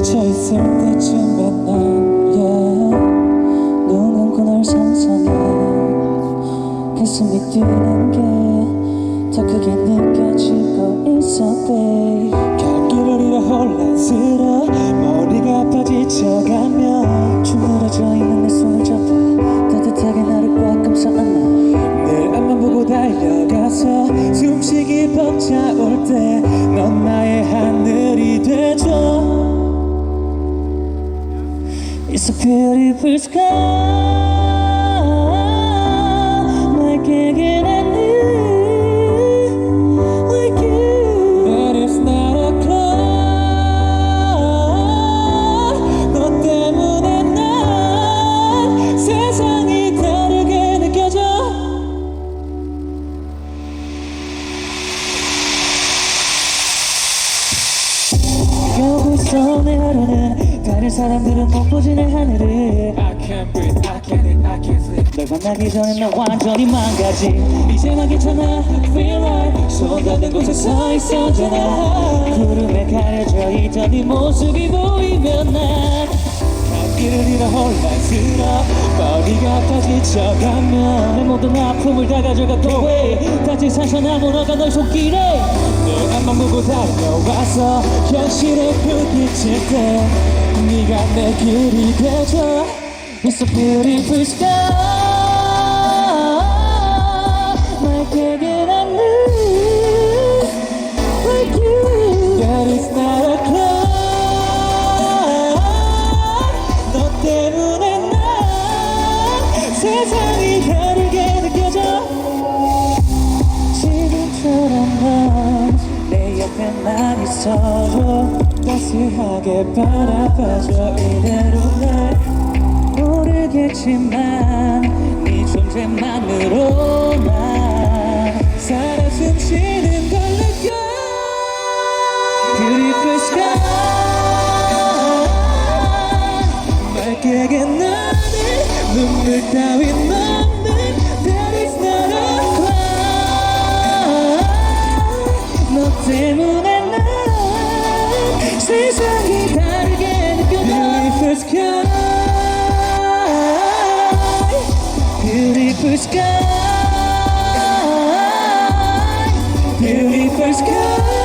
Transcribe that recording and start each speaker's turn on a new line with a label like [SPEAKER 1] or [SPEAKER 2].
[SPEAKER 1] 지쳐있을 때쯤에 난 눈 감고 널 상상해 가슴이 뛰는 게 더 크게 느껴지고 있어 babe 감기를 잃어 혼란스러워 머리가 아파 지쳐가며 주물러져 있는 내 손을 잡아 따뜻하게 나를 꽉 감싸 안아 내 앞만 보고 달려가서 숨쉬기 벅차올 때 넌 나의 하늘이 되줘 It's a beautiful sky 맑게 기다리는 like you But it's not a cloud 너 때문에 난 세상이 다르게 느껴져 가고 있어 내 하루는 다른 사람들은 못 보지 내 하늘을 I can't breathe, I can't eat, I can't sleep 널 만나기 전에 나 완전히 망가지 이제만 괜찮아, feel right 손 닿는 곳에 서 있었잖아 구름에 가려져 있던 네 모습이 보이면 난 감기를 잃어 혼란스러워 머리가 아파 지쳐가면 내 모든 아픔을 다 가져가 go away 다친 상처나 물어가 널 손길에 내 앞만 보고 달려와서 현실에 부딪힐 때 네가 내 길이 되줘 It's a beautiful sky 맑게 기다리는 like you That is not a cloud 너 때문에 난 세상이 다르게 느껴져 지금처럼 넌 내 옆에만 있어줘 따스하게 바라봐줘 이대로 날 모르겠지만 네 존재만으로 난 살아 숨쉬는 걸 느껴 Beautiful sky 맑게 나는 눈물 따윈 없는 That is not a cloud 너 때문에 난 세상이 다르게 느껴져 Beautiful sky Beautiful sky Beautiful sky